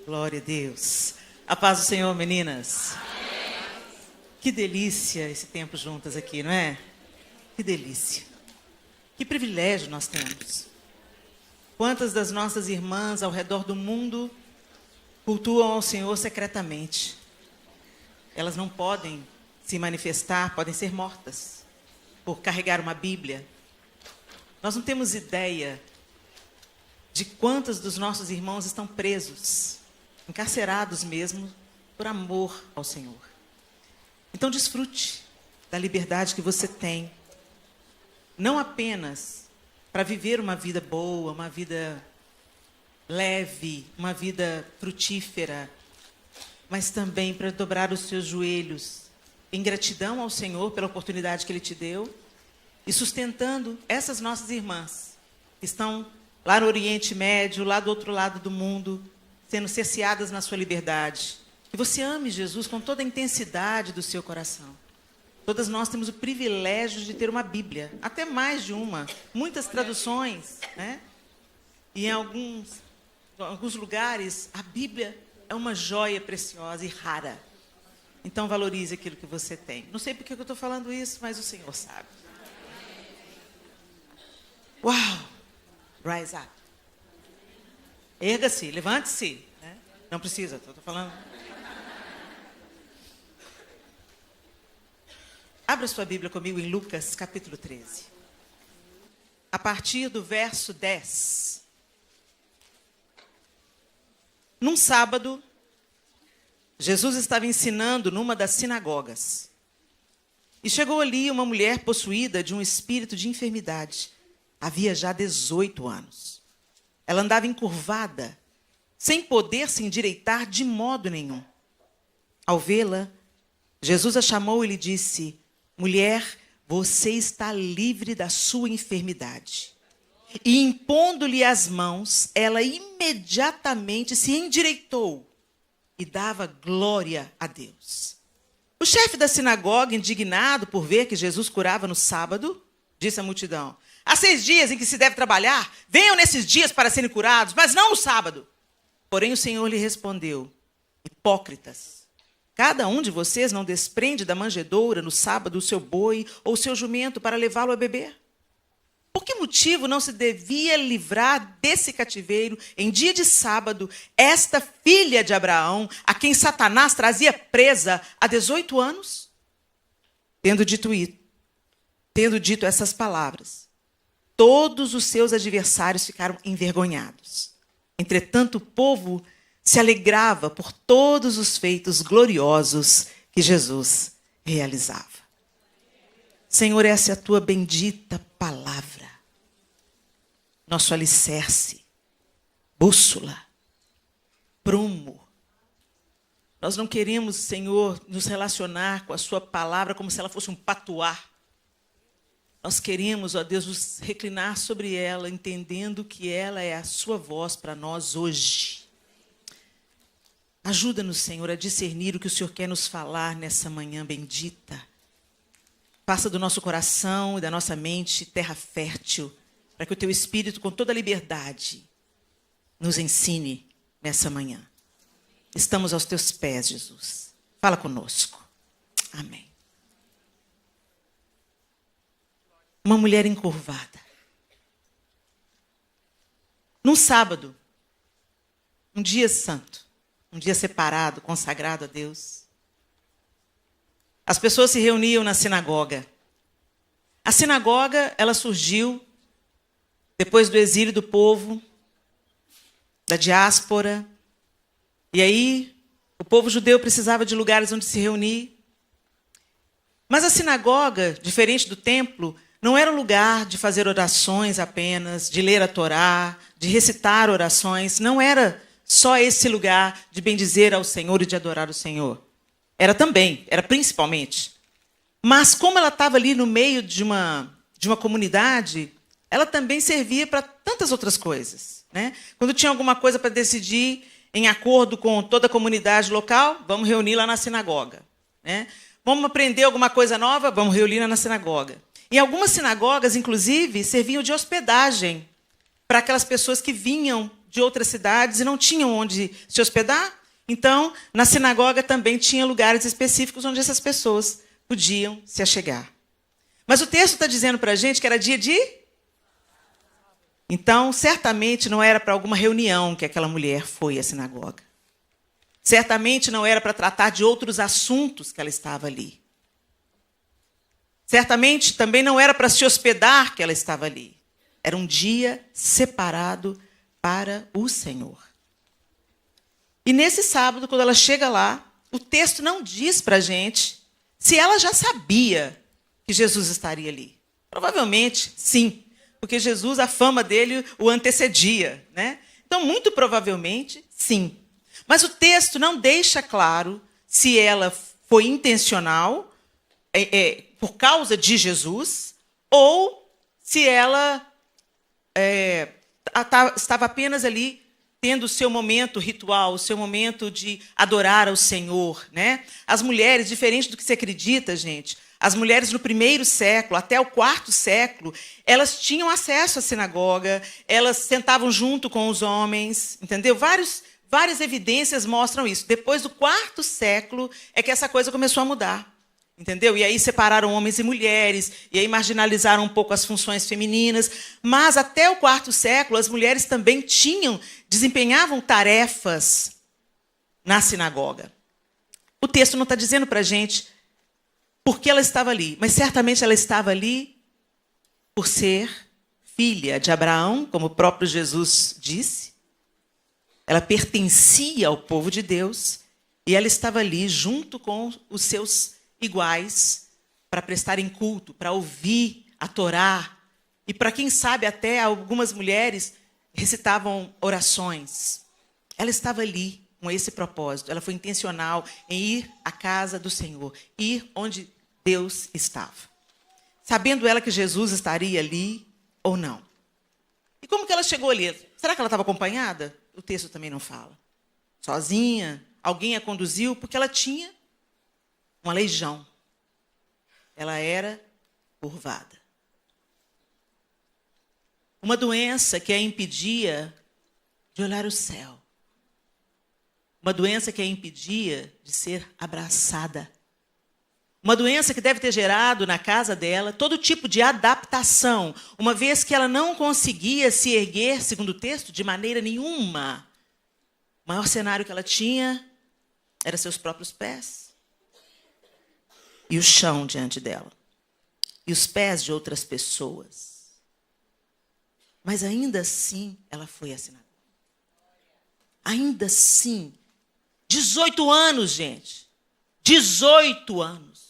Glória a Deus. A paz do Senhor, meninas. Que delícia esse tempo juntas aqui, não é? Que delícia. Que privilégio nós temos. Quantas das nossas irmãs ao redor do mundo cultuam ao Senhor secretamente. Elas não podem se manifestar, podem ser mortas por carregar uma Bíblia. Nós não temos ideia de quantos dos nossos irmãos estão presos, encarcerados mesmo, por amor ao Senhor. Então desfrute da liberdade que você tem, não apenas para viver uma vida boa, uma vida leve, uma vida frutífera, mas também para dobrar os seus joelhos em gratidão ao Senhor pela oportunidade que Ele te deu e sustentando essas nossas irmãs que estão lá no Oriente Médio, lá do outro lado do mundo, sendo cerceadas na sua liberdade. Que você ame Jesus com toda a intensidade do seu coração. Todas nós temos o privilégio de ter uma Bíblia, até mais de uma, muitas traduções, né? E em alguns lugares, a Bíblia é uma joia preciosa e rara. Então, valorize aquilo que você tem. Não sei por que eu estou falando isso, mas o Senhor sabe. Uau! Rise up. Erga-se, levante-se. Né? Não precisa, estou falando. Abra sua Bíblia comigo em Lucas, capítulo 13. A partir do verso 10. Num sábado, Jesus estava ensinando numa das sinagogas. E chegou ali uma mulher possuída de um espírito de enfermidade. Havia já 18 anos. Ela andava encurvada, sem poder se endireitar de modo nenhum. Ao vê-la, Jesus a chamou e lhe disse: mulher, você está livre da sua enfermidade. E impondo-lhe as mãos, ela imediatamente se endireitou e dava glória a Deus. O chefe da sinagoga, indignado por ver que Jesus curava no sábado, disse à multidão: há 6 dias em que se deve trabalhar, venham nesses dias para serem curados, mas não no sábado. Porém o Senhor lhe respondeu: hipócritas, cada um de vocês não desprende da manjedoura no sábado o seu boi ou o seu jumento para levá-lo a beber? Por que motivo não se devia livrar desse cativeiro em dia de sábado esta filha de Abraão, a quem Satanás trazia presa há 18 anos? Tendo dito essas palavras, todos os seus adversários ficaram envergonhados. Entretanto, o povo se alegrava por todos os feitos gloriosos que Jesus realizava. Senhor, essa é a tua bendita palavra, nosso alicerce, bússola, prumo. Nós não queremos, Senhor, nos relacionar com a sua palavra como se ela fosse um patuá. Nós queremos, ó Deus, nos reclinar sobre ela, entendendo que ela é a sua voz para nós hoje. Ajuda-nos, Senhor, a discernir o que o Senhor quer nos falar nessa manhã bendita. Faça do nosso coração e da nossa mente terra fértil, para que o teu Espírito, com toda a liberdade, nos ensine nessa manhã. Estamos aos teus pés, Jesus. Fala conosco. Amém. Uma mulher encurvada. Num sábado, um dia santo, um dia separado, consagrado a Deus, as pessoas se reuniam na sinagoga. A sinagoga, ela surgiu depois do exílio do povo, da diáspora. E aí, o povo judeu precisava de lugares onde se reunir. Mas a sinagoga, diferente do templo, não era um lugar de fazer orações apenas, de ler a Torá, de recitar orações. Não era só esse lugar de bendizer ao Senhor e de adorar o Senhor. Era também, era principalmente. Mas como ela estava ali no meio de uma comunidade, ela também servia para tantas outras coisas, né? Quando tinha alguma coisa para decidir em acordo com toda a comunidade local, vamos reunir lá na sinagoga, né? Vamos aprender alguma coisa nova, vamos reunir lá na sinagoga. E algumas sinagogas, inclusive, serviam de hospedagem para aquelas pessoas que vinham de outras cidades e não tinham onde se hospedar. Então, na sinagoga também tinha lugares específicos onde essas pessoas podiam se achegar. Mas o texto está dizendo para a gente que era dia de... Então, certamente não era para alguma reunião que aquela mulher foi à sinagoga. Certamente não era para tratar de outros assuntos que ela estava ali. Certamente também não era para se hospedar que ela estava ali. Era um dia separado para o Senhor. E nesse sábado, quando ela chega lá, o texto não diz para a gente se ela já sabia que Jesus estaria ali. Provavelmente, sim, porque Jesus, a fama dele o antecedia, né? Então, muito provavelmente, sim. Mas o texto não deixa claro se ela foi intencional, por causa de Jesus, ou se ela estava apenas ali tendo o seu momento ritual, o seu momento de adorar ao Senhor, né? As mulheres, diferente do que se acredita, gente, as mulheres no 1º século até o 4º século, elas tinham acesso à sinagoga, elas sentavam junto com os homens, entendeu? Várias evidências mostram isso. Depois do 4º século é que essa coisa começou a mudar. Entendeu? E aí separaram homens e mulheres, e aí marginalizaram um pouco as funções femininas. Mas até o 4º século, as mulheres também desempenhavam tarefas na sinagoga. O texto não está dizendo para a gente por que ela estava ali, mas certamente ela estava ali por ser filha de Abraão, como o próprio Jesus disse. Ela pertencia ao povo de Deus, e ela estava ali junto com os seus iguais, para prestarem culto, para ouvir a Torá, e para, quem sabe, até algumas mulheres recitavam orações. Ela estava ali com esse propósito, ela foi intencional em ir à casa do Senhor, ir onde Deus estava. Sabendo ela que Jesus estaria ali ou não. E como que ela chegou ali? Será que ela estava acompanhada? O texto também não fala. Sozinha? Alguém a conduziu? Porque ela tinha uma aleijão. Ela era curvada. Uma doença que a impedia de olhar o céu. Uma doença que a impedia de ser abraçada. Uma doença que deve ter gerado na casa dela todo tipo de adaptação, uma vez que ela não conseguia se erguer, segundo o texto, de maneira nenhuma. O maior cenário que ela tinha era seus próprios pés. E o chão diante dela. E os pés de outras pessoas. Mas ainda assim, ela foi à sinagoga. Ainda assim. 18 anos, gente. 18 anos.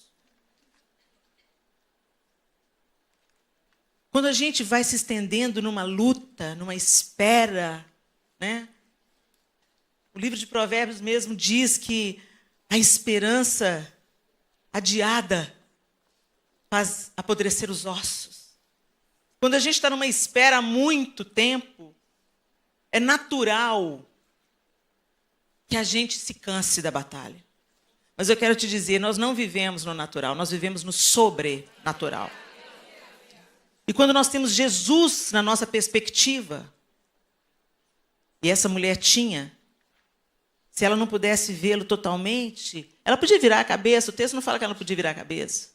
Quando a gente vai se estendendo numa luta, numa espera, né? O livro de Provérbios mesmo diz que a esperança adiada faz apodrecer os ossos. Quando a gente está numa espera há muito tempo, é natural que a gente se canse da batalha. Mas eu quero te dizer, nós não vivemos no natural, nós vivemos no sobrenatural. E quando nós temos Jesus na nossa perspectiva, e essa mulher tinha, se ela não pudesse vê-lo totalmente, ela podia virar a cabeça. O texto não fala que ela não podia virar a cabeça.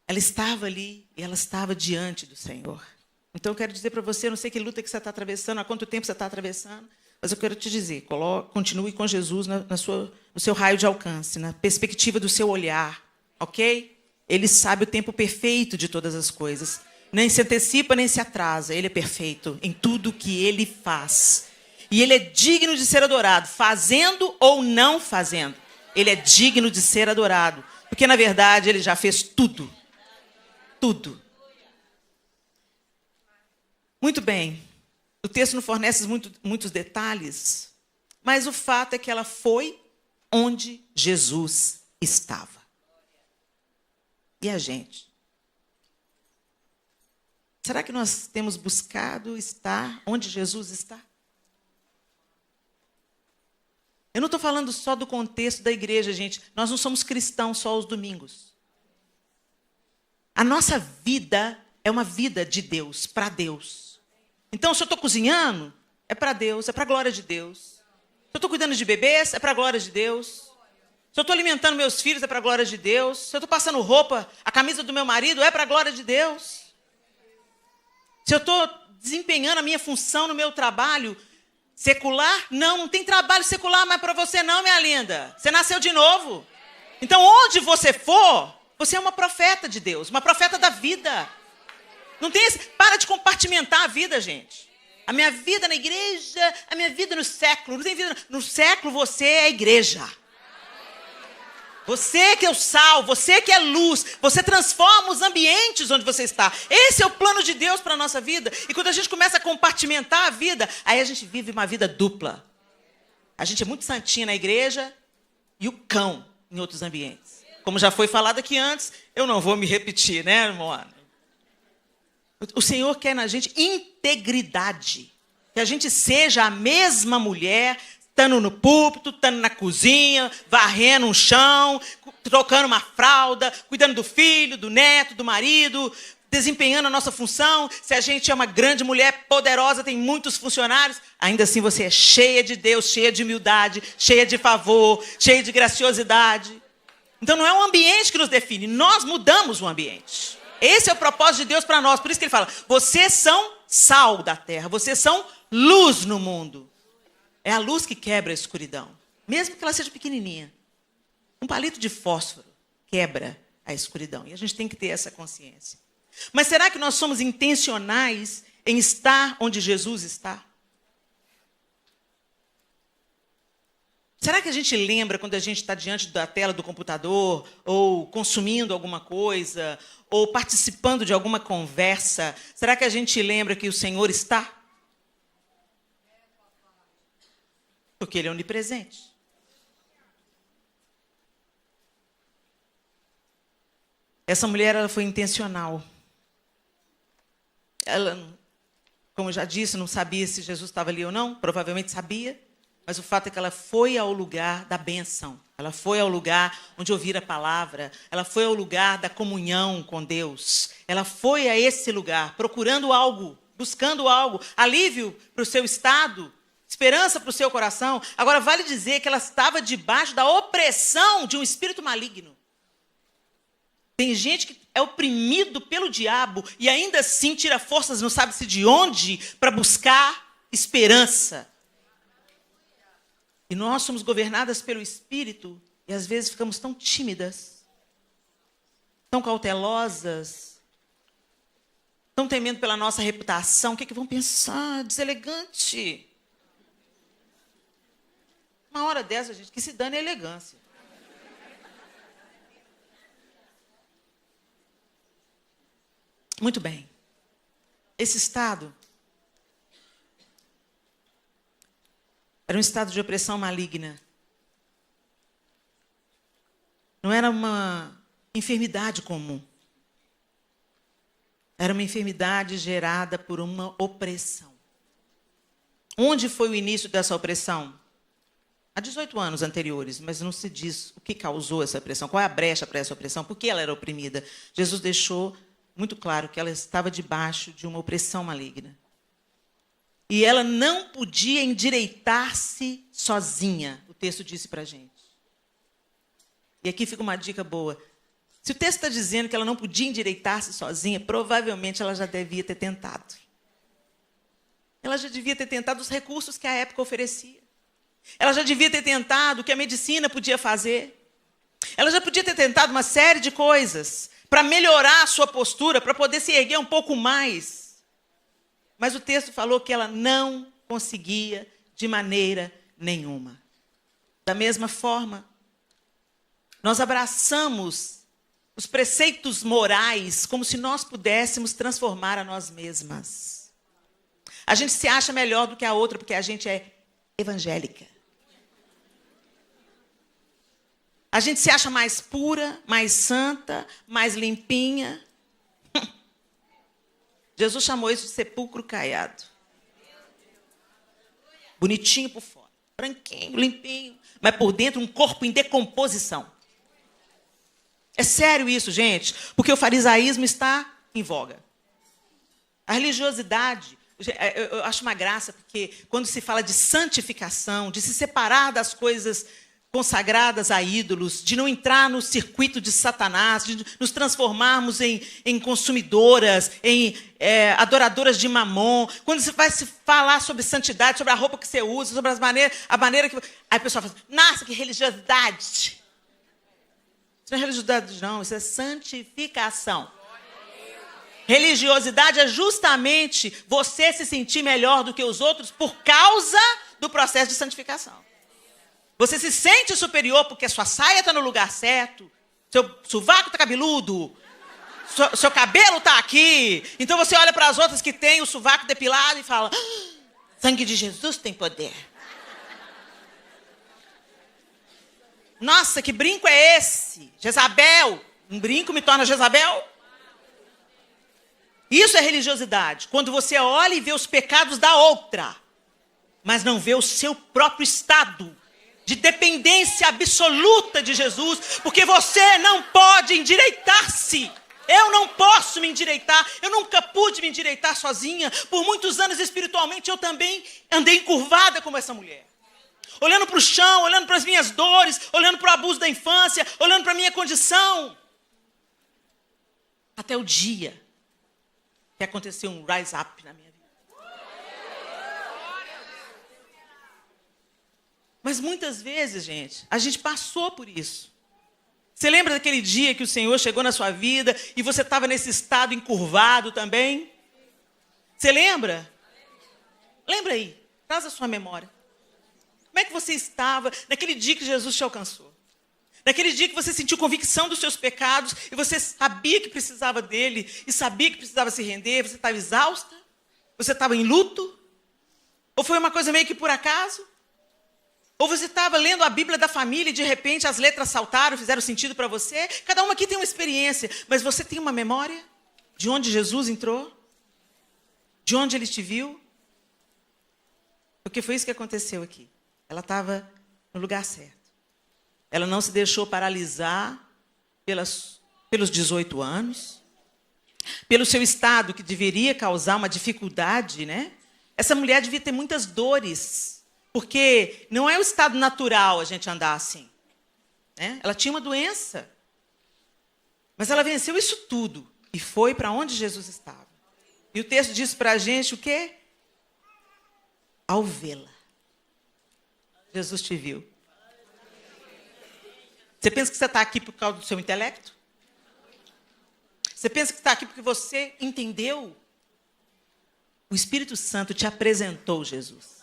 Ela estava ali e ela estava diante do Senhor. Então eu quero dizer para você, eu não sei que luta que você está atravessando, há quanto tempo você está atravessando, mas eu quero te dizer, continue com Jesus no seu raio de alcance, na perspectiva do seu olhar, ok? Ele sabe o tempo perfeito de todas as coisas. Nem se antecipa, nem se atrasa. Ele é perfeito em tudo que ele faz. E ele é digno de ser adorado, fazendo ou não fazendo. Ele é digno de ser adorado. Porque, na verdade, ele já fez tudo. Tudo. Muito bem. O texto não fornece muitos detalhes, mas o fato é que ela foi onde Jesus estava. E a gente? Será que nós temos buscado estar onde Jesus está? Eu não estou falando só do contexto da igreja, gente. Nós não somos cristãos só aos domingos. A nossa vida é uma vida de Deus, para Deus. Então, se eu estou cozinhando, é para Deus, é para a glória de Deus. Se eu estou cuidando de bebês, é para a glória de Deus. Se eu estou alimentando meus filhos, é para a glória de Deus. Se eu estou passando roupa, a camisa do meu marido, é para a glória de Deus. Se eu estou desempenhando a minha função no meu trabalho secular, não tem trabalho secular mais para você não, minha linda. Você nasceu de novo. Então, onde você for, você é uma profeta de Deus, uma profeta da vida. Não tem esse... Para de compartimentar a vida, gente. A minha vida na igreja, a minha vida no século. Não tem vida no século, você é a igreja. Você que é o sal, você que é luz, você transforma os ambientes onde você está. Esse é o plano de Deus para a nossa vida. E quando a gente começa a compartimentar a vida, aí a gente vive uma vida dupla. A gente é muito santinha na igreja e o cão em outros ambientes. Como já foi falado aqui antes, eu não vou me repetir, né, irmão? O Senhor quer na gente integridade. Que a gente seja a mesma mulher, estando no púlpito, estando na cozinha, varrendo um chão, trocando uma fralda, cuidando do filho, do neto, do marido, desempenhando a nossa função. Se a gente é uma grande mulher poderosa, tem muitos funcionários, ainda assim você é cheia de Deus, cheia de humildade, cheia de favor, cheia de graciosidade. Então não é o ambiente que nos define, nós mudamos o ambiente. Esse é o propósito de Deus para nós. Por isso que ele fala, vocês são sal da terra, vocês são luz no mundo. É a luz que quebra a escuridão, mesmo que ela seja pequenininha. Um palito de fósforo quebra a escuridão. E a gente tem que ter essa consciência. Mas será que nós somos intencionais em estar onde Jesus está? Será que a gente lembra quando a gente está diante da tela do computador, ou consumindo alguma coisa, ou participando de alguma conversa? Será que a gente lembra que o Senhor está? Porque Ele é onipresente. Essa mulher, ela foi intencional. Ela, como eu já disse, não sabia se Jesus estava ali ou não. Provavelmente sabia. Mas o fato é que ela foi ao lugar da bênção. Ela foi ao lugar onde ouvir a palavra. Ela foi ao lugar da comunhão com Deus. Ela foi a esse lugar, procurando algo, buscando algo, alívio para o seu estado, esperança para o seu coração. Agora, vale dizer que ela estava debaixo da opressão de um espírito maligno. Tem gente que é oprimido pelo diabo e ainda assim tira forças, não sabe-se de onde, para buscar esperança. E nós somos governadas pelo Espírito e às vezes ficamos tão tímidas, tão cautelosas, tão temendo pela nossa reputação. O que é que vão pensar? Deselegante. Uma hora dessa, gente, que se dane a elegância. Muito bem. Esse estado era um estado de opressão maligna. Não era uma enfermidade comum. Era uma enfermidade gerada por uma opressão. Onde foi o início dessa opressão? Há 18 anos anteriores, mas não se diz o que causou essa opressão, qual é a brecha para essa opressão, por que ela era oprimida. Jesus deixou muito claro que ela estava debaixo de uma opressão maligna. E ela não podia endireitar-se sozinha, o texto disse para a gente. E aqui fica uma dica boa. Se o texto está dizendo que ela não podia endireitar-se sozinha, provavelmente ela já devia ter tentado. Ela já devia ter tentado os recursos que a época oferecia. Ela já devia ter tentado o que a medicina podia fazer. Ela já podia ter tentado uma série de coisas para melhorar a sua postura, para poder se erguer um pouco mais. Mas o texto falou que ela não conseguia de maneira nenhuma. Da mesma forma, nós abraçamos os preceitos morais como se nós pudéssemos transformar a nós mesmas. A gente se acha melhor do que a outra porque a gente é evangélica. A gente se acha mais pura, mais santa, mais limpinha. Jesus chamou isso de sepulcro caiado. Bonitinho por fora, branquinho, limpinho, mas por dentro um corpo em decomposição. É sério isso, gente, porque o farisaísmo está em voga. A religiosidade Eu acho uma graça, porque quando se fala de santificação, de se separar das coisas consagradas a ídolos, de não entrar no circuito de Satanás, de nos transformarmos em consumidoras, em adoradoras de mamon. Quando você vai se falar sobre santidade, sobre a roupa que você usa, sobre a maneira que... Aí o pessoal fala, nossa, que religiosidade. Isso não é religiosidade, não. Isso é santificação. Religiosidade é justamente você se sentir melhor do que os outros por causa do processo de santificação. Você se sente superior porque a sua saia está no lugar certo, seu sovaco está cabeludo, seu cabelo está aqui. Então você olha para as outras que têm o sovaco depilado e fala, sangue de Jesus tem poder. Nossa, que brinco é esse? Jezabel, um brinco me torna Jezabel? Isso é religiosidade. Quando você olha e vê os pecados da outra, mas não vê o seu próprio estado de dependência absoluta de Jesus, porque você não pode endireitar-se. Eu não posso me endireitar. Eu nunca pude me endireitar sozinha. Por muitos anos espiritualmente eu também andei encurvada como essa mulher. Olhando para o chão, olhando para as minhas dores, olhando para o abuso da infância, olhando para a minha condição. Até o dia que aconteceu um rise up na minha vida. Mas muitas vezes, gente, a gente passou por isso. Você lembra daquele dia que o Senhor chegou na sua vida e você estava nesse estado encurvado também? Você lembra? Lembra aí, traz a sua memória. Como é que você estava naquele dia que Jesus te alcançou? Naquele dia que você sentiu convicção dos seus pecados e você sabia que precisava dele e sabia que precisava se render, você estava exausta? Você estava em luto? Ou foi uma coisa meio que por acaso? Ou você estava lendo a Bíblia da família e de repente as letras saltaram, fizeram sentido para você? Cada um aqui tem uma experiência, mas você tem uma memória de onde Jesus entrou? De onde ele te viu? Porque foi isso que aconteceu aqui. Ela estava no lugar certo. Ela não se deixou paralisar pelos 18 anos, pelo seu estado que deveria causar uma dificuldade, né? Essa mulher devia ter muitas dores, porque não é o estado natural a gente andar assim, né? Ela tinha uma doença, mas ela venceu isso tudo e foi para onde Jesus estava. E o texto diz para a gente o quê? Ao vê-la, Jesus te viu. Você pensa que você está aqui por causa do seu intelecto? Você pensa que está aqui porque você entendeu? O Espírito Santo te apresentou Jesus.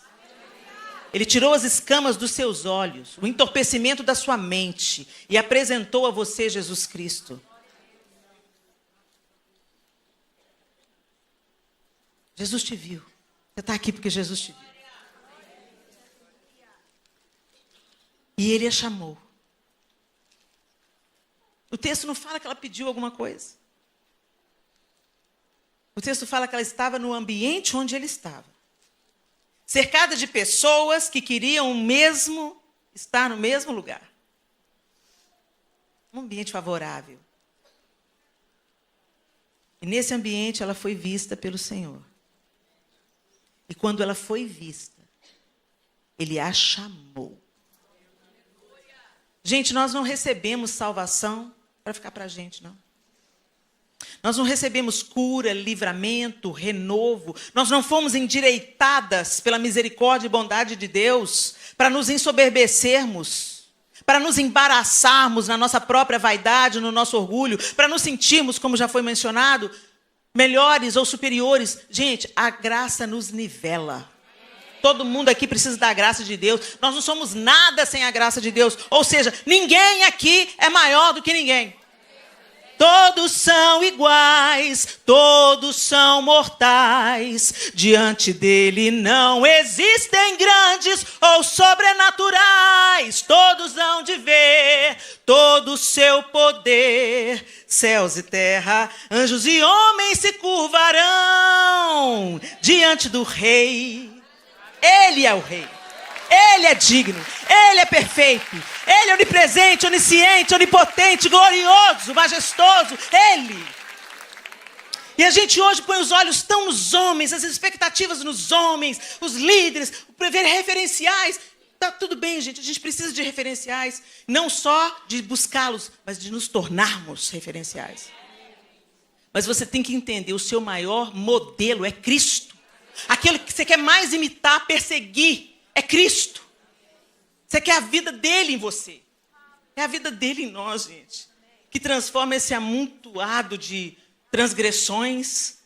Ele tirou as escamas dos seus olhos, o entorpecimento da sua mente e apresentou a você Jesus Cristo. Jesus te viu. Você está aqui porque Jesus te viu. E ele a chamou. O texto não fala que ela pediu alguma coisa. O texto fala que ela estava no ambiente onde ele estava. Cercada de pessoas que queriam estar no mesmo lugar. Um ambiente favorável. E nesse ambiente ela foi vista pelo Senhor. E quando ela foi vista, ele a chamou. Gente, nós não recebemos salvação para ficar para a gente, não. Nós não recebemos cura, livramento, renovo. Nós não fomos endireitadas pela misericórdia e bondade de Deus para nos ensoberbecermos, para nos embaraçarmos na nossa própria vaidade, no nosso orgulho, para nos sentirmos, como já foi mencionado, melhores ou superiores. Gente, a graça nos nivela. Todo mundo aqui precisa da graça de Deus. Nós não somos nada sem a graça de Deus. Ou seja, ninguém aqui é maior do que ninguém. Todos são iguais, todos são mortais. Diante dele não existem grandes ou sobrenaturais. Todos hão de ver todo o seu poder. Céus e terra, anjos e homens se curvarão diante do Rei. Ele é o Rei. Ele é digno, Ele é perfeito, Ele é onipresente, onisciente, onipotente, glorioso, majestoso, Ele. E a gente hoje põe os olhos tão nos homens, as expectativas nos homens, os líderes, ver referenciais. Tá tudo bem, gente, a gente precisa de referenciais, não só de buscá-los, mas de nos tornarmos referenciais. Mas você tem que entender, o seu maior modelo é Cristo. Aquele que você quer mais imitar, perseguir, é Cristo. Você quer a vida dele em você. É a vida dele em nós, gente. Que transforma esse amontoado de transgressões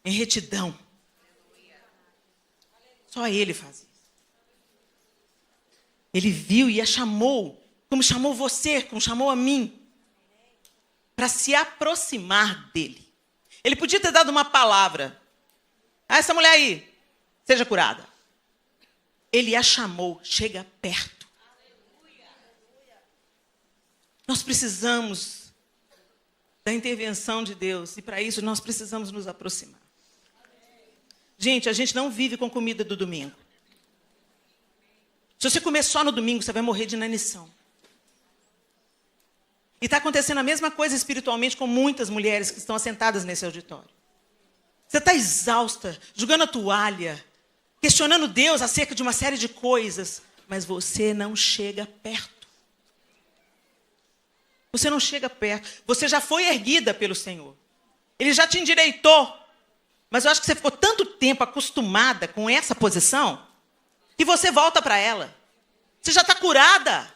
em retidão. Só ele faz isso. Ele viu e a chamou, como chamou você, como chamou a mim, para se aproximar dele. Ele podia ter dado uma palavra. Ah, essa mulher aí, seja curada. Ele a chamou, chega perto. Nós precisamos da intervenção de Deus. E para isso nós precisamos nos aproximar. Gente, a gente não vive com comida do domingo. Se você comer só no domingo, você vai morrer de inanição. E está acontecendo a mesma coisa espiritualmente com muitas mulheres que estão assentadas nesse auditório. Você está exausta, jogando a toalha, questionando Deus acerca de uma série de coisas, mas você não chega perto. Você não chega perto. Você já foi erguida pelo Senhor. Ele já te endireitou. Mas eu acho que você ficou tanto tempo acostumada com essa posição que você volta para ela. Você já está curada.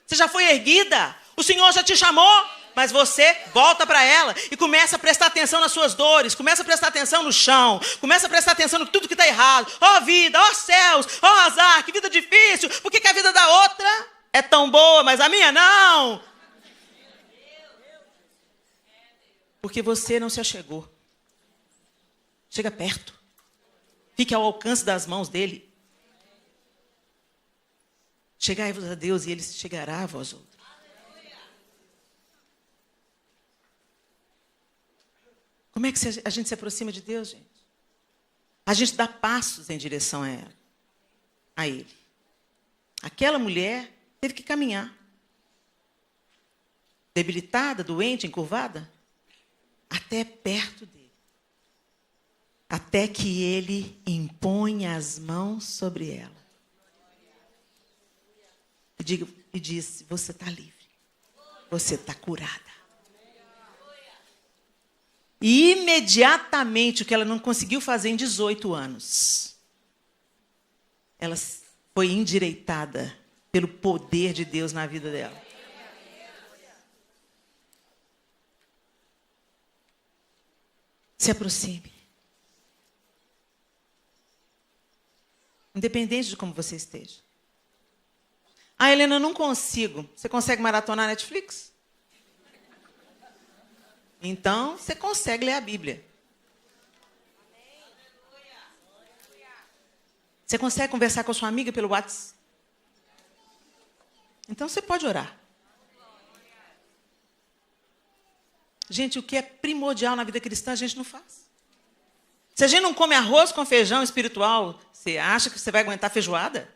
Você já foi erguida. O Senhor já te chamou, mas você volta para ela e começa a prestar atenção nas suas dores, começa a prestar atenção no chão, começa a prestar atenção em tudo que está errado. Ó vida, ó céus, ó azar, que vida difícil. Por que a vida da outra é tão boa, mas a minha não? Porque você não se achegou. Chega perto. Fique ao alcance das mãos dele. Chegai-vos a Deus e ele chegará a vós outros. Como é que a gente se aproxima de Deus, gente? A gente dá passos em direção a ele. Aquela mulher teve que caminhar. Debilitada, doente, encurvada, até perto dele. Até que ele imponha as mãos sobre ela. E disse, você está livre. Você está curada. E imediatamente, o que ela não conseguiu fazer em 18 anos, ela foi endireitada pelo poder de Deus na vida dela. Se aproxime. Independente de como você esteja. Ah, Helena, eu não consigo. Você consegue maratonar Netflix? Então, você consegue ler a Bíblia. Você consegue conversar com a sua amiga pelo WhatsApp? Então, você pode orar. Gente, o que é primordial na vida cristã, a gente não faz. Se a gente não come arroz com feijão espiritual, você acha que você vai aguentar feijoada?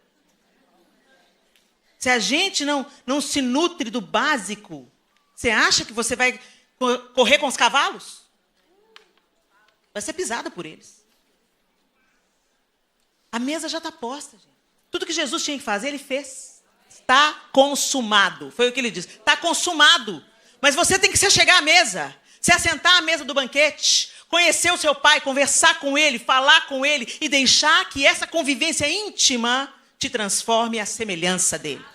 Se a gente não se nutre do básico, você acha que você vai correr com os cavalos? Vai ser pisada por eles. A mesa já está posta, gente. Tudo que Jesus tinha que fazer, ele fez. Está consumado. Foi o que ele disse. Está consumado. Mas você tem que se chegar à mesa. Se assentar à mesa do banquete. Conhecer o seu pai, conversar com ele, falar com ele. E deixar que essa convivência íntima te transforme à semelhança dele.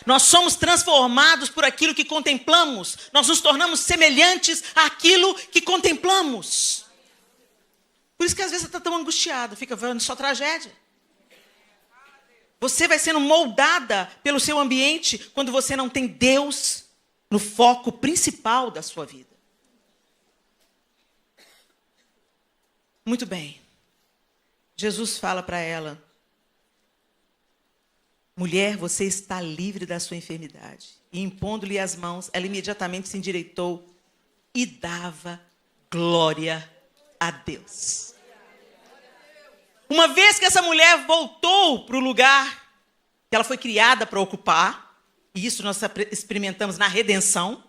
Nós somos transformados por aquilo que contemplamos. Nós nos tornamos semelhantes àquilo que contemplamos. Por isso que às vezes você está tão angustiado, fica vendo só tragédia. Você vai sendo moldada pelo seu ambiente quando você não tem Deus no foco principal da sua vida. Muito bem. Jesus fala para ela: mulher, você está livre da sua enfermidade. E impondo-lhe as mãos, ela imediatamente se endireitou e dava glória a Deus. Uma vez que essa mulher voltou para o lugar que ela foi criada para ocupar, e isso nós experimentamos na redenção,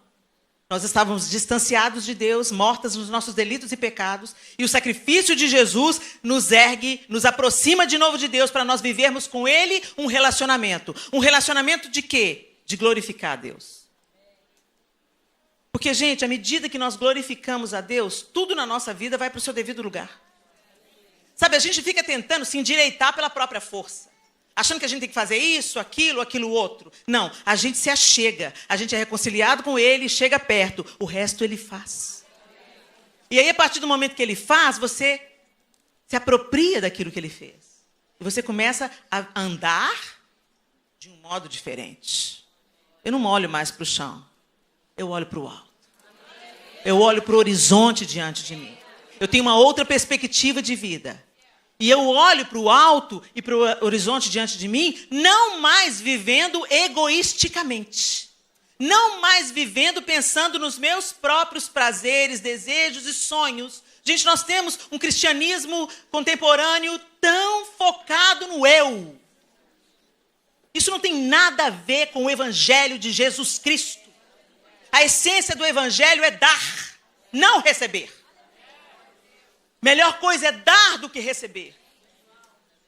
Nós estávamos distanciados de Deus, mortas nos nossos delitos e pecados, e o sacrifício de Jesus nos ergue, nos aproxima de novo de Deus para nós vivermos com Ele um relacionamento. Um relacionamento de quê? De glorificar a Deus. Porque, gente, à medida que nós glorificamos a Deus, tudo na nossa vida vai para o seu devido lugar. Sabe, a gente fica tentando se endireitar pela própria força. Achando que a gente tem que fazer isso, aquilo outro. Não, a gente se achega. A gente é reconciliado com Ele, chega perto. O resto Ele faz. E aí, a partir do momento que Ele faz, você se apropria daquilo que Ele fez. E você começa a andar de um modo diferente. Eu não olho mais para o chão. Eu olho para o alto. Eu olho para o horizonte diante de mim. Eu tenho uma outra perspectiva de vida. E eu olho para o alto e para o horizonte diante de mim, não mais vivendo egoisticamente. Não mais vivendo pensando nos meus próprios prazeres, desejos e sonhos. Gente, nós temos um cristianismo contemporâneo tão focado no eu. Isso não tem nada a ver com o evangelho de Jesus Cristo. A essência do evangelho é dar, não receber. Melhor coisa é dar do que receber.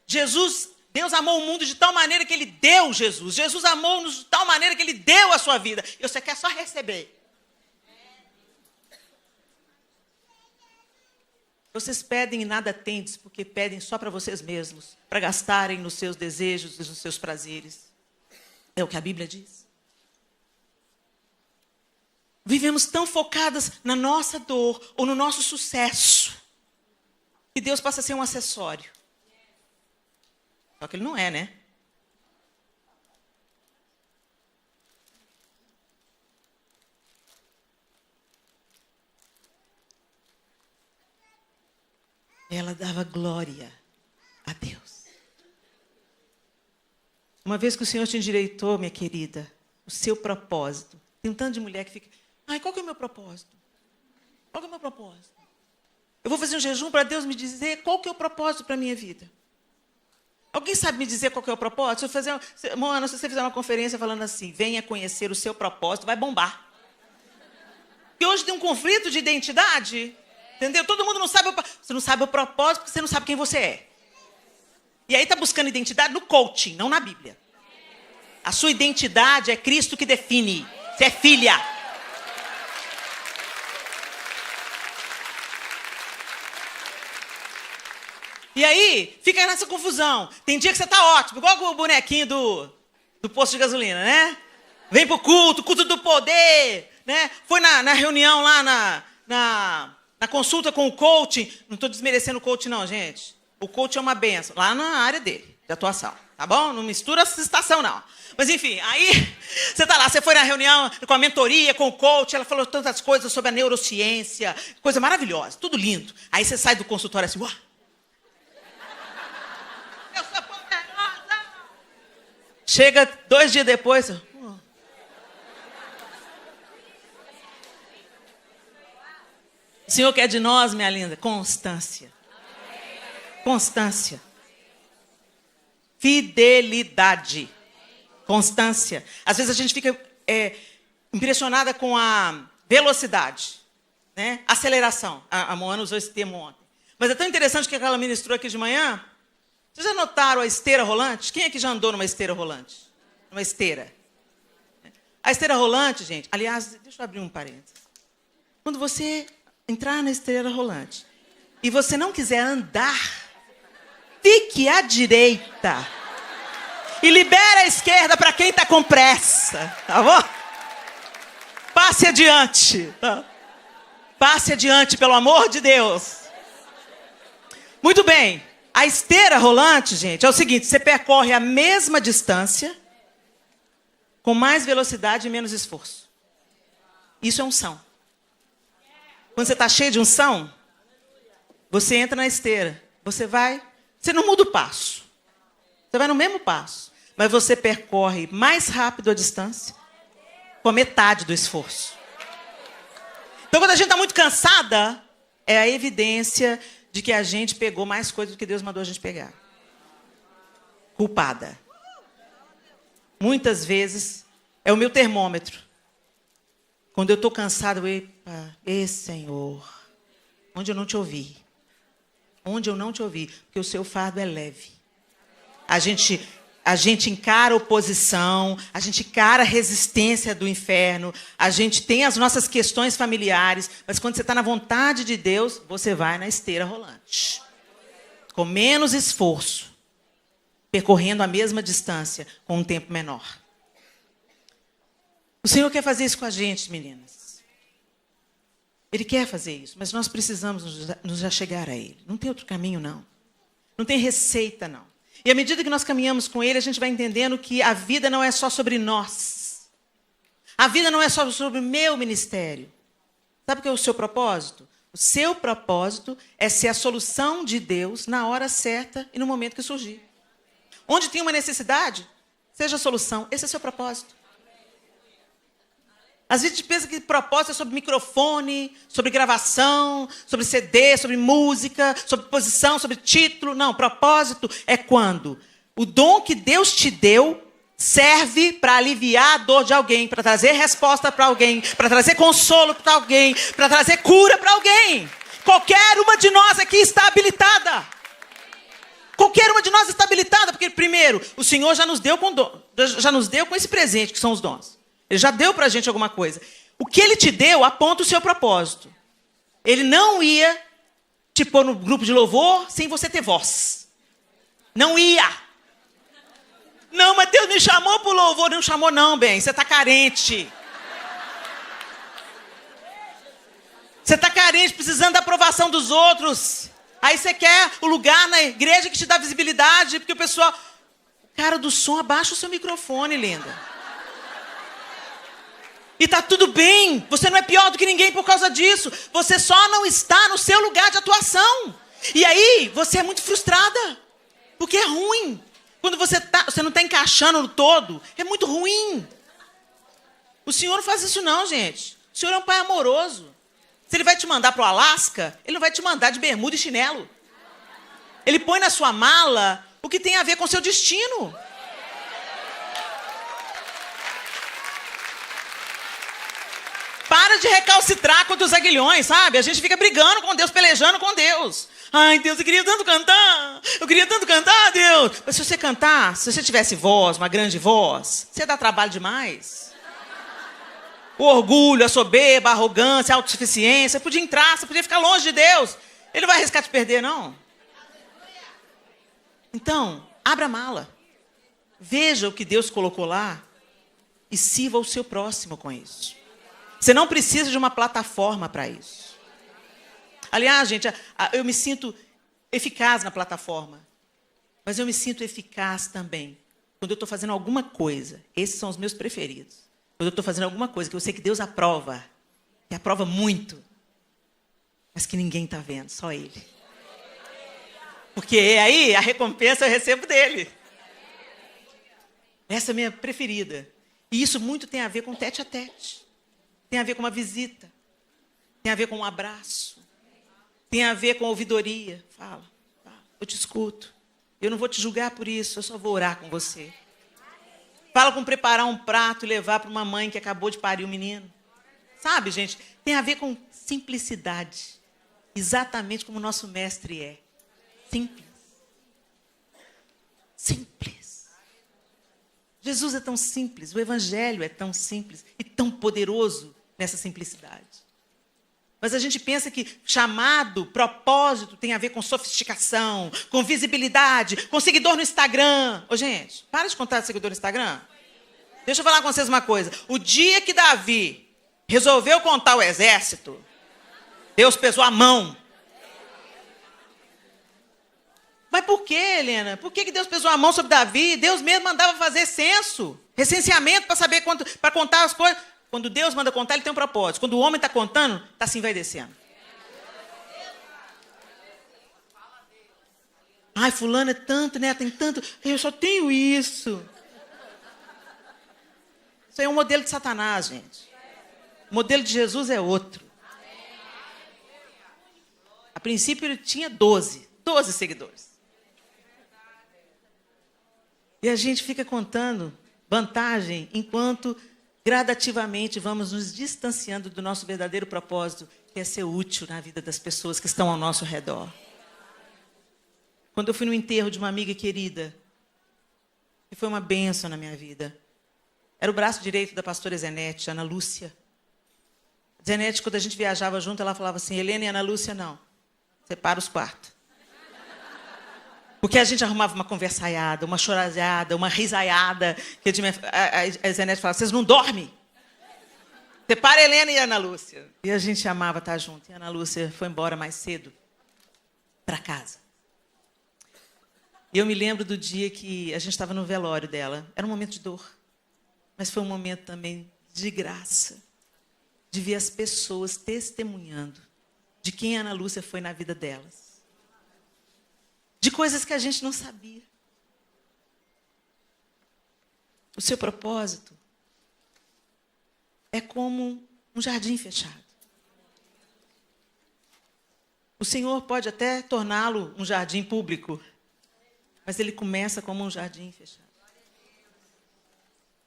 Deus amou o mundo de tal maneira que Ele deu Jesus. Jesus amou-nos de tal maneira que Ele deu a sua vida. E você quer só receber. Vocês pedem e nada tendes, porque pedem só para vocês mesmos, para gastarem nos seus desejos e nos seus prazeres. É o que a Bíblia diz. Vivemos tão focadas na nossa dor ou no nosso sucesso, que Deus passa a ser um acessório. Só que Ele não é, né? Ela dava glória a Deus. Uma vez que o Senhor te endireitou, minha querida, o seu propósito. Tem um tanto de mulher que fica, qual que é o meu propósito? Qual que é o meu propósito? Eu vou fazer um jejum para Deus me dizer qual que é o propósito para a minha vida. Alguém sabe me dizer qual que é o propósito? Moana, se você fizer uma conferência falando assim, venha conhecer o seu propósito, vai bombar. Porque hoje tem um conflito de identidade, entendeu? Todo mundo não sabe, você não sabe o propósito porque você não sabe quem você é. E aí está buscando identidade no coaching, não na Bíblia. A sua identidade é Cristo que define. Você é filha. E aí, fica nessa confusão. Tem dia que você tá ótimo, igual com o bonequinho do posto de gasolina, né? Vem pro culto do poder, né? Foi na reunião lá, na consulta com o coach. Não estou desmerecendo o coach não, gente. O coach é uma benção, lá na área dele, de atuação. Tá bom? Não mistura essa estação, não. Mas, enfim, aí você tá lá, você foi na reunião com a mentoria, com o coach, ela falou tantas coisas sobre a neurociência, coisa maravilhosa, tudo lindo. Aí você sai do consultório assim, uau! Eu sou poderosa! Chega 2 dias depois, o Senhor quer de nós, minha linda, constância. Constância. Fidelidade. Constância. Às vezes a gente fica impressionada com a velocidade, né? Aceleração. A Moana usou esse termo ontem. Mas é tão interessante que ela ministrou aqui de manhã. Vocês já notaram a esteira rolante? Quem é que já andou numa esteira rolante? Numa esteira. A esteira rolante, gente, aliás, deixa eu abrir um parênteses. Quando você entrar na esteira rolante e você não quiser andar, fique à direita. E libera a esquerda para quem está com pressa. Tá bom? Passe adiante. Tá? Passe adiante, pelo amor de Deus. Muito bem. A esteira rolante, gente, é o seguinte. Você percorre a mesma distância com mais velocidade e menos esforço. Isso é unção. Quando você está cheio de unção, você entra na esteira. Você não muda o passo. Você vai no mesmo passo. Mas você percorre mais rápido a distância com a metade do esforço. Então, quando a gente está muito cansada, é a evidência de que a gente pegou mais coisa do que Deus mandou a gente pegar. Culpada. Muitas vezes é o meu termômetro. Quando eu estou cansado, epa, Senhor, onde eu não te ouvi? Onde eu não te ouvi? Porque o seu fardo é leve. A gente encara a oposição, a gente encara a resistência do inferno, a gente tem as nossas questões familiares, mas quando você está na vontade de Deus, você vai na esteira rolante. Com menos esforço, percorrendo a mesma distância, com um tempo menor. O Senhor quer fazer isso com a gente, meninas. Ele quer fazer isso, mas nós precisamos nos achegar a Ele. Não tem outro caminho, não. Não tem receita, não. E à medida que nós caminhamos com Ele, a gente vai entendendo que a vida não é só sobre nós. A vida não é só sobre o meu ministério. Sabe o que é o seu propósito? O seu propósito é ser a solução de Deus na hora certa e no momento que surgir. Onde tem uma necessidade, seja a solução. Esse é o seu propósito. Às vezes a gente pensa que propósito é sobre microfone, sobre gravação, sobre CD, sobre música, sobre posição, sobre título. Não, propósito é quando o dom que Deus te deu serve para aliviar a dor de alguém, para trazer resposta para alguém, para trazer consolo para alguém, para trazer cura para alguém. Qualquer uma de nós aqui está habilitada. Qualquer uma de nós está habilitada, porque primeiro, o Senhor já nos deu com esse presente, que são os dons. Ele já deu para a gente alguma coisa. O que Ele te deu aponta o seu propósito. Ele não ia te pôr no grupo de louvor sem você ter voz. Não ia. Não, mas Deus me chamou para o louvor. Não chamou não, bem. Você está carente. Você está carente, precisando da aprovação dos outros. Aí você quer o lugar na igreja que te dá visibilidade, porque o pessoal... Cara do som, abaixa o seu microfone, linda. E está tudo bem, você não é pior do que ninguém por causa disso. Você só não está no seu lugar de atuação. E aí, você é muito frustrada, porque é ruim. Quando você não está encaixando no todo, é muito ruim. O Senhor não faz isso não, gente. O Senhor é um pai amoroso. Se Ele vai te mandar para o Alasca, Ele não vai te mandar de bermuda e chinelo. Ele põe na sua mala o que tem a ver com o seu destino. Para de recalcitrar contra os aguilhões, sabe? A gente fica brigando com Deus, pelejando com Deus. Ai, Deus, eu queria tanto cantar. Eu queria tanto cantar, Deus. Mas se você cantar, se você tivesse voz, uma grande voz, você dá trabalho demais. O orgulho, a soberba, a arrogância, a autossuficiência, você podia entrar, você podia ficar longe de Deus. Ele não vai arriscar te perder, não. Então, abra a mala. Veja o que Deus colocou lá e sirva o seu próximo com isso. Você não precisa de uma plataforma para isso. Aliás, gente, eu me sinto eficaz na plataforma. Mas eu me sinto eficaz também quando eu estou fazendo alguma coisa. Esses são os meus preferidos. Quando eu estou fazendo alguma coisa que eu sei que Deus aprova. E aprova muito. Mas que ninguém está vendo, só Ele. Porque aí a recompensa eu recebo dele. Essa é a minha preferida. E isso muito tem a ver com tete a tete. Tem a ver com uma visita. Tem a ver com um abraço. Tem a ver com ouvidoria. Fala, eu te escuto. Eu não vou te julgar por isso, eu só vou orar com você. Fala com preparar um prato e levar para uma mãe que acabou de parir um menino. Sabe, gente? Tem a ver com simplicidade. Exatamente como o nosso mestre é. Simples. Simples. Jesus é tão simples, o Evangelho é tão simples e tão poderoso nessa simplicidade. Mas a gente pensa que chamado, propósito, tem a ver com sofisticação, com visibilidade, com seguidor no Instagram. Ô, gente, para de contar de seguidor no Instagram. Deixa eu falar com vocês uma coisa. O dia que Davi resolveu contar o exército, Deus pesou a mão. Mas por que, Helena? Por que Deus pesou a mão sobre Davi? Deus mesmo mandava fazer censo, recenseamento para saber quanto, para contar as coisas. Quando Deus manda contar, ele tem um propósito. Quando o homem está contando, está se envaidecendo. Ai, fulano é tanto, né? Tem tanto. Eu só tenho isso. Isso aí é um modelo de Satanás, gente. O modelo de Jesus é outro. A princípio ele tinha 12 seguidores. E a gente fica contando vantagem enquanto gradativamente vamos nos distanciando do nosso verdadeiro propósito, que é ser útil na vida das pessoas que estão ao nosso redor. Quando eu fui no enterro de uma amiga querida, que foi uma bênção na minha vida, era o braço direito da pastora Zenete, Ana Lúcia. Zenete, quando a gente viajava junto, ela falava assim: Helena e Ana Lúcia, não, separa os quartos. Porque a gente arrumava uma conversaiada, uma choradeada, uma risaiada. Que a Zenete falava: vocês não dormem? Separa a Helena e a Ana Lúcia. E a gente amava estar junto. E a Ana Lúcia foi embora mais cedo para casa. E eu me lembro do dia que a gente estava no velório dela. Era um momento de dor, mas foi um momento também de graça, de ver as pessoas testemunhando de quem a Ana Lúcia foi na vida delas. De coisas que a gente não sabia. O seu propósito é como um jardim fechado. O Senhor pode até torná-lo um jardim público, mas ele começa como um jardim fechado.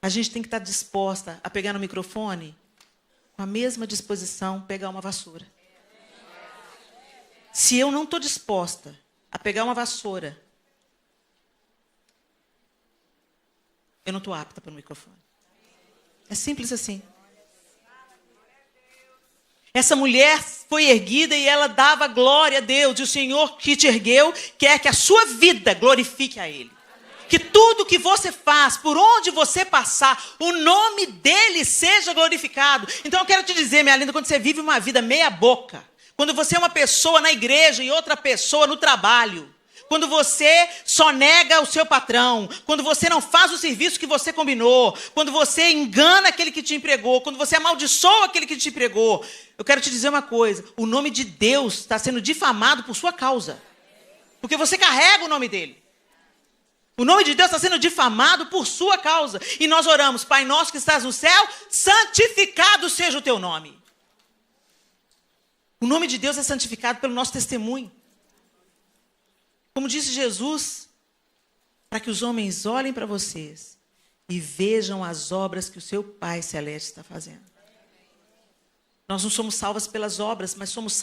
A gente tem que estar disposta a pegar no microfone, com a mesma disposição, pegar uma vassoura. Se eu não estou disposta a pegar uma vassoura, eu não estou apta para o microfone. É simples assim. Essa mulher foi erguida e ela dava glória a Deus. E o Senhor que te ergueu quer que a sua vida glorifique a Ele. Que tudo que você faz, por onde você passar, o nome dEle seja glorificado. Então eu quero te dizer, minha linda, quando você vive uma vida meia boca, quando você é uma pessoa na igreja e outra pessoa no trabalho, quando você só nega o seu patrão, quando você não faz o serviço que você combinou, quando você engana aquele que te empregou, quando você amaldiçoa aquele que te empregou, eu quero te dizer uma coisa: o nome de Deus está sendo difamado por sua causa, porque você carrega o nome dele. O nome de Deus está sendo difamado por sua causa. E nós oramos: Pai nosso que estás no céu, santificado seja o teu nome. O nome de Deus é santificado pelo nosso testemunho. Como disse Jesus, para que os homens olhem para vocês e vejam as obras que o seu Pai Celeste está fazendo. Nós não somos salvas pelas obras, mas somos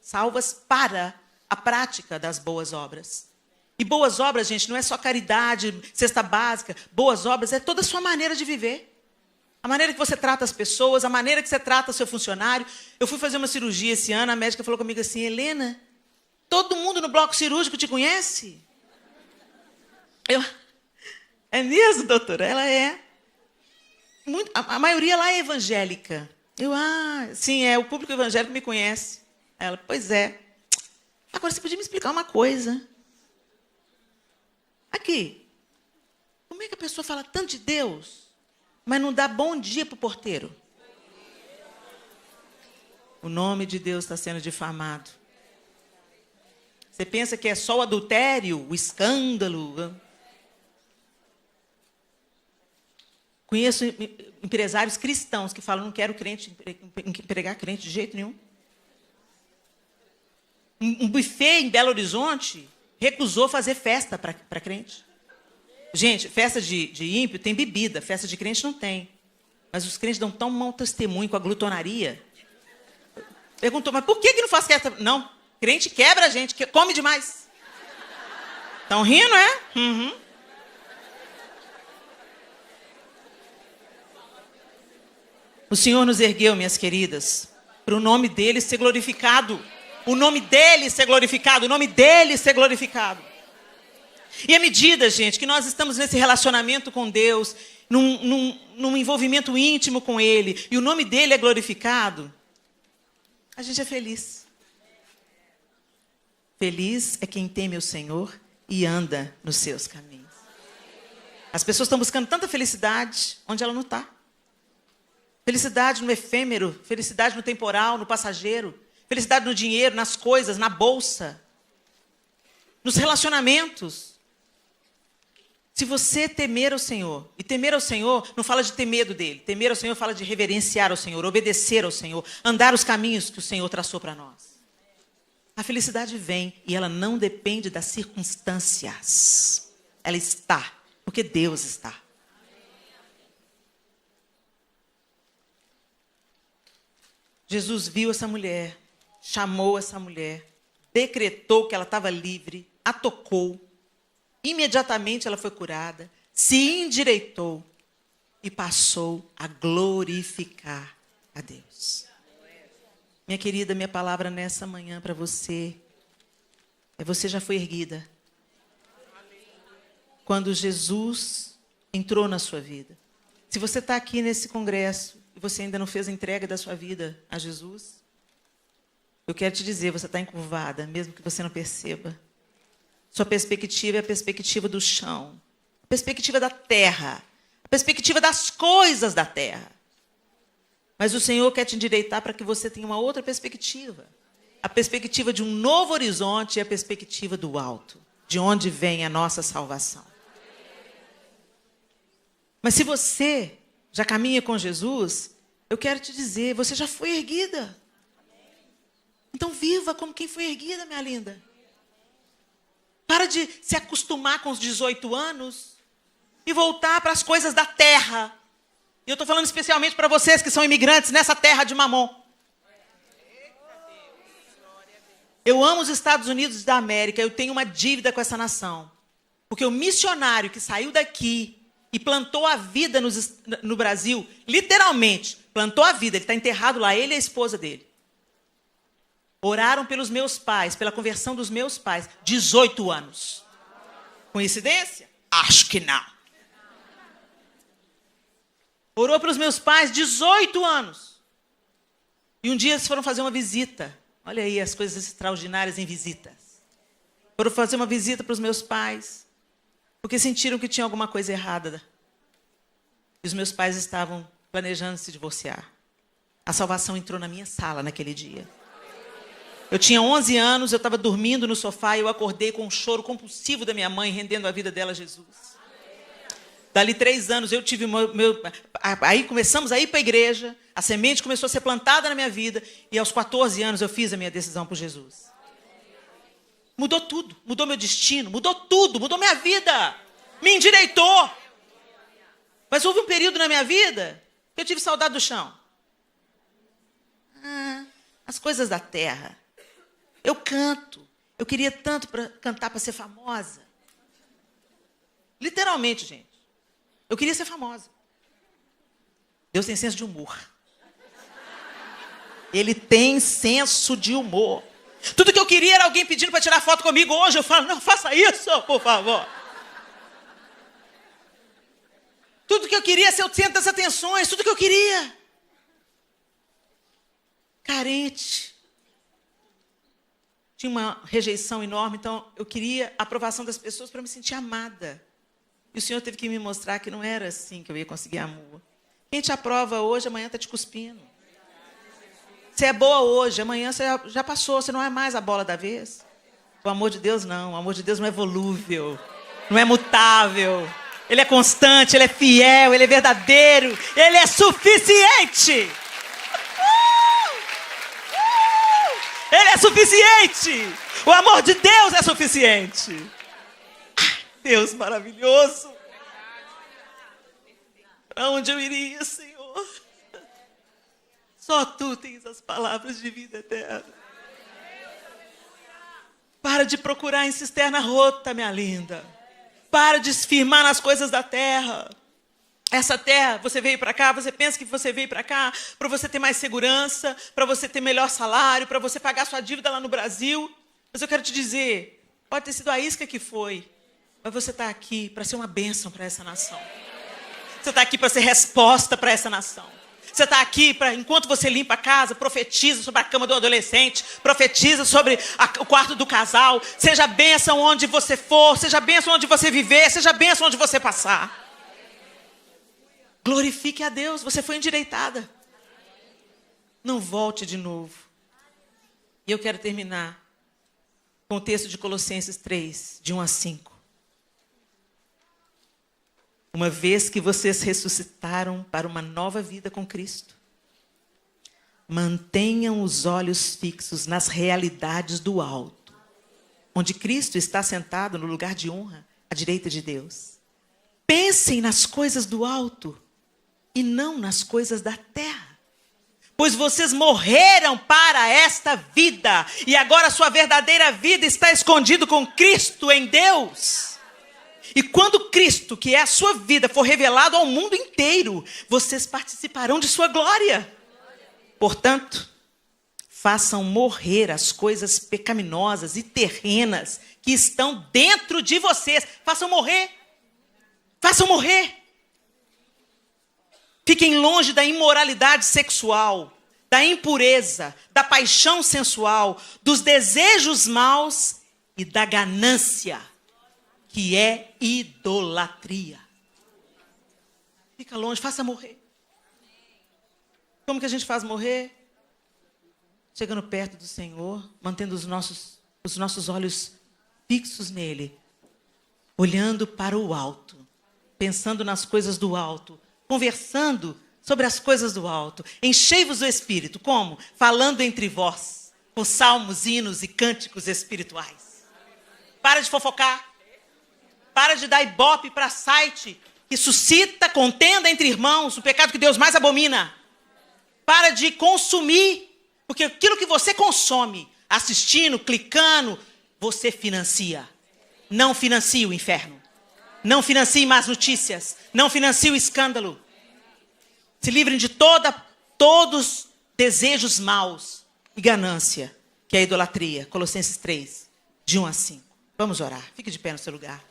salvas para a prática das boas obras. E boas obras, gente, não é só caridade, cesta básica. Boas obras é toda a sua maneira de viver. A maneira que você trata as pessoas, a maneira que você trata o seu funcionário. Eu fui fazer uma cirurgia esse ano, a médica falou comigo assim: Helena, todo mundo no bloco cirúrgico te conhece? É mesmo, doutora? Ela é. A maioria lá é evangélica. Sim, o público evangélico me conhece. Ela: pois é. Agora, você podia me explicar uma coisa? Aqui, como é que a pessoa fala tanto de Deus, mas não dá bom dia para o porteiro? O nome de Deus está sendo difamado. Você pensa que é só o adultério, o escândalo? Conheço empresários cristãos que falam: não quero empregar crente de jeito nenhum. Um buffet em Belo Horizonte recusou fazer festa para crente. Gente, festa de ímpio tem bebida, festa de crente não tem. Mas os crentes dão tão mau testemunho com a glutonaria. Perguntou: mas por que não faz festa? Não, crente quebra a gente, come demais. Estão rindo, é? Uhum. O Senhor nos ergueu, minhas queridas, para o nome dele ser glorificado. O nome dele ser glorificado, o nome dele ser glorificado. E à medida, gente, que nós estamos nesse relacionamento com Deus, num envolvimento íntimo com Ele, e o nome dele é glorificado, a gente é feliz. Feliz é quem teme o Senhor e anda nos seus caminhos. As pessoas estão buscando tanta felicidade onde ela não está. Felicidade no efêmero, felicidade no temporal, no passageiro. Felicidade no dinheiro, nas coisas, na bolsa, nos relacionamentos. Se você temer ao Senhor, e temer ao Senhor não fala de ter medo dele, temer ao Senhor fala de reverenciar ao Senhor, obedecer ao Senhor, andar os caminhos que o Senhor traçou para nós. A felicidade vem e ela não depende das circunstâncias. Ela está, porque Deus está. Jesus viu essa mulher, chamou essa mulher, decretou que ela estava livre, a tocou. Imediatamente ela foi curada, se endireitou e passou a glorificar a Deus. Minha querida, minha palavra nessa manhã para você é: você já foi erguida. Quando Jesus entrou na sua vida. Se você está aqui nesse congresso e você ainda não fez a entrega da sua vida a Jesus, eu quero te dizer, você está encurvada, mesmo que você não perceba. Sua perspectiva é a perspectiva do chão, a perspectiva da terra, a perspectiva das coisas da terra. Mas o Senhor quer te endireitar para que você tenha uma outra perspectiva. A perspectiva de um novo horizonte e a perspectiva do alto, de onde vem a nossa salvação. Mas se você já caminha com Jesus, eu quero te dizer, você já foi erguida. Então viva como quem foi erguida, minha linda. Para de se acostumar com os 18 anos e voltar para as coisas da terra. E eu estou falando especialmente para vocês que são imigrantes nessa terra de Mamon. Eu amo os Estados Unidos da América, eu tenho uma dívida com essa nação. Porque o missionário que saiu daqui e plantou a vida no Brasil, literalmente, plantou a vida, ele está enterrado lá, ele e a esposa dele. Oraram pelos meus pais, pela conversão dos meus pais, 18 anos. Coincidência? Acho que não. Orou pelos meus pais 18 anos. E um dia eles foram fazer uma visita. Olha aí as coisas extraordinárias em visitas. Foram fazer uma visita para os meus pais, porque sentiram que tinha alguma coisa errada. E os meus pais estavam planejando se divorciar. A salvação entrou na minha sala naquele dia. Eu tinha 11 anos, eu estava dormindo no sofá e eu acordei com um choro compulsivo da minha mãe, rendendo a vida dela a Jesus. Dali 3 anos eu tive aí começamos a ir para a igreja, a semente começou a ser plantada na minha vida e aos 14 anos eu fiz a minha decisão por Jesus. Mudou tudo, mudou meu destino, mudou tudo, mudou minha vida, me endireitou. Mas houve um período na minha vida que eu tive saudade do chão. As coisas da terra. Eu canto, eu queria tanto cantar para ser famosa. Literalmente, gente. Eu queria ser famosa. Deus tem senso de humor. Ele tem senso de humor. Tudo que eu queria era alguém pedindo para tirar foto comigo. Hoje eu falo, não, faça isso, por favor. Tudo que eu queria é ser o centro das atenções. Tudo que eu queria. Carente. Tinha uma rejeição enorme, então eu queria a aprovação das pessoas para me sentir amada. E o Senhor teve que me mostrar que não era assim que eu ia conseguir amor. Quem te aprova hoje, amanhã está te cuspindo. Você é boa hoje, amanhã você já passou, você não é mais a bola da vez. O amor de Deus não, o amor de Deus não é volúvel, não é mutável. Ele é constante, ele é fiel, ele é verdadeiro, ele é suficiente. Ele é suficiente. O amor de Deus é suficiente. Deus maravilhoso. Para onde eu iria, Senhor? Só Tu tens as palavras de vida eterna. Para de procurar em cisterna rota, minha linda. Para de se firmar nas coisas da terra. Essa terra, você veio para cá, você pensa que você veio para cá para você ter mais segurança, para você ter melhor salário, para você pagar sua dívida lá no Brasil. Mas eu quero te dizer, pode ter sido a isca que foi, mas você está aqui para ser uma bênção para essa nação. Você está aqui para ser resposta para essa nação. Você está aqui para, enquanto você limpa a casa, profetiza sobre a cama do adolescente, profetiza sobre o quarto do casal. Seja bênção onde você for, seja bênção onde você viver, seja bênção onde você passar. Glorifique a Deus, você foi endireitada. Não volte de novo. E eu quero terminar com o texto de Colossenses 3, de 1 a 5. Uma vez que vocês ressuscitaram para uma nova vida com Cristo, mantenham os olhos fixos nas realidades do alto, onde Cristo está sentado no lugar de honra, à direita de Deus. Pensem nas coisas do alto e não nas coisas da terra, Pois vocês morreram para esta vida, e agora a sua verdadeira vida está escondida com Cristo em Deus. E quando Cristo, que é a sua vida, for revelado ao mundo inteiro, vocês participarão de sua glória. Portanto, façam morrer as coisas pecaminosas e terrenas que estão dentro de vocês. Façam morrer. Façam morrer. Fiquem longe da imoralidade sexual, da impureza, da paixão sensual, dos desejos maus e da ganância, que é idolatria. Fica longe, faça morrer. Como que a gente faz morrer? Chegando perto do Senhor, mantendo os nossos olhos fixos nele, olhando para o alto, pensando nas coisas do alto, conversando sobre as coisas do alto. Enchei-vos do Espírito. Como? Falando entre vós, com salmos, hinos e cânticos espirituais. Para de fofocar. Para de dar ibope para site que suscita contenda entre irmãos, o pecado que Deus mais abomina. Para de consumir, porque aquilo que você consome, assistindo, clicando, você financia. Não financie o inferno. Não financie más notícias. Não financie o escândalo. Se livrem de todos desejos maus e ganância, que é a idolatria. Colossenses 3, de 1 a 5. Vamos orar. Fique de pé no seu lugar.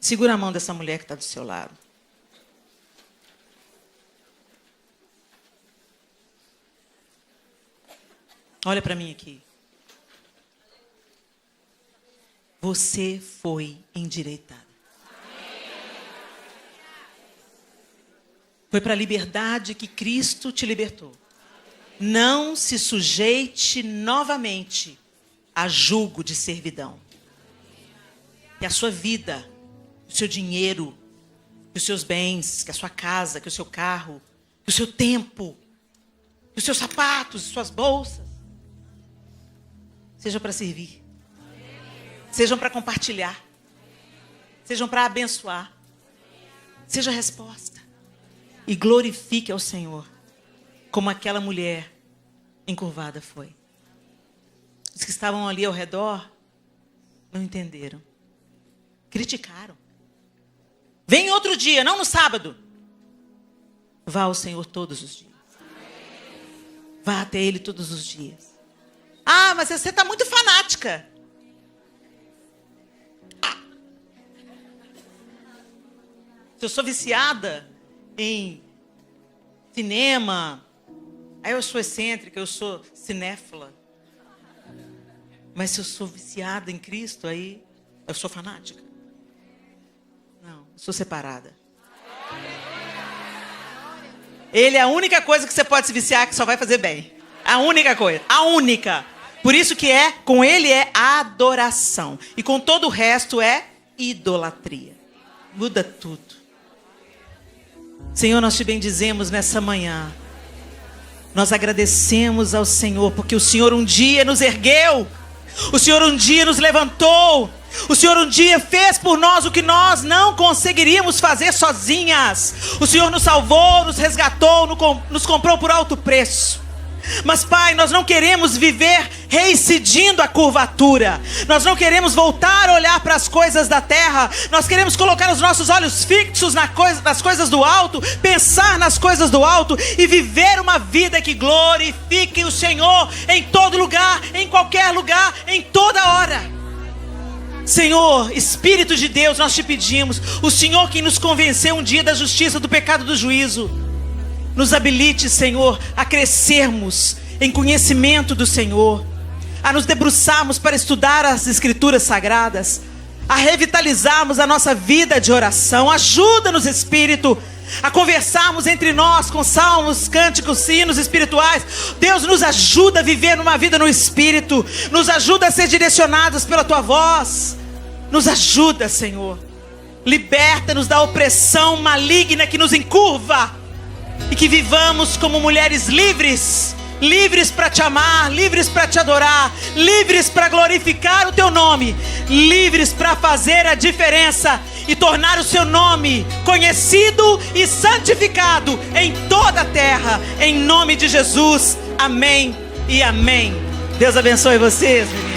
Segura a mão dessa mulher que está do seu lado. Olha para mim aqui. Você foi endireitada. Foi para a liberdade que Cristo te libertou. Não se sujeite novamente a julgo de servidão. Que a sua vida, o seu dinheiro, que os seus bens, que a sua casa, que o seu carro, que o seu tempo, que os seus sapatos, suas bolsas, sejam para servir. Sejam para compartilhar. Sejam para abençoar. Seja a resposta. E glorifique ao Senhor, como aquela mulher encurvada foi. Os que estavam ali ao redor não entenderam. Criticaram. Vem outro dia, não no sábado. Vá ao Senhor todos os dias. Vá até Ele todos os dias. Ah, mas você está muito fanática. Se eu sou viciada em cinema, aí eu sou excêntrica, eu sou cinéfila. Mas se eu sou viciada em Cristo, aí eu sou fanática. Não, eu sou separada. Ele é a única coisa que você pode se viciar que só vai fazer bem. A única coisa, a única. Por isso que com ele é adoração. E com todo o resto é idolatria. Muda tudo. Senhor, nós te bendizemos nessa manhã. Nós agradecemos ao Senhor, porque o Senhor um dia nos ergueu. O Senhor um dia nos levantou. O Senhor um dia fez por nós o que nós não conseguiríamos fazer sozinhas. O Senhor nos salvou, nos resgatou, nos comprou por alto preço. Mas, Pai, nós não queremos viver reincidindo a curvatura. Nós não queremos voltar a olhar para as coisas da terra. Nós queremos colocar os nossos olhos fixos nas coisas do alto, pensar nas coisas do alto e viver uma vida que glorifique o Senhor em todo lugar, em qualquer lugar, em toda hora. Senhor, Espírito de Deus, nós te pedimos, o Senhor que nos convenceu um dia da justiça, do pecado, do juízo, nos habilite, Senhor, a crescermos em conhecimento do Senhor, a nos debruçarmos para estudar as Escrituras Sagradas, a revitalizarmos a nossa vida de oração. Ajuda-nos, Espírito, a conversarmos entre nós com salmos, cânticos, hinos espirituais. Deus, nos ajuda a viver uma vida no Espírito, nos ajuda a ser direcionados pela Tua voz. Nos ajuda, Senhor. Liberta-nos da opressão maligna que nos encurva. E que vivamos como mulheres livres, livres para te amar, livres para te adorar, livres para glorificar o teu nome, livres para fazer a diferença e tornar o seu nome conhecido e santificado em toda a terra, em nome de Jesus. Amém e amém. Deus abençoe vocês, meninas.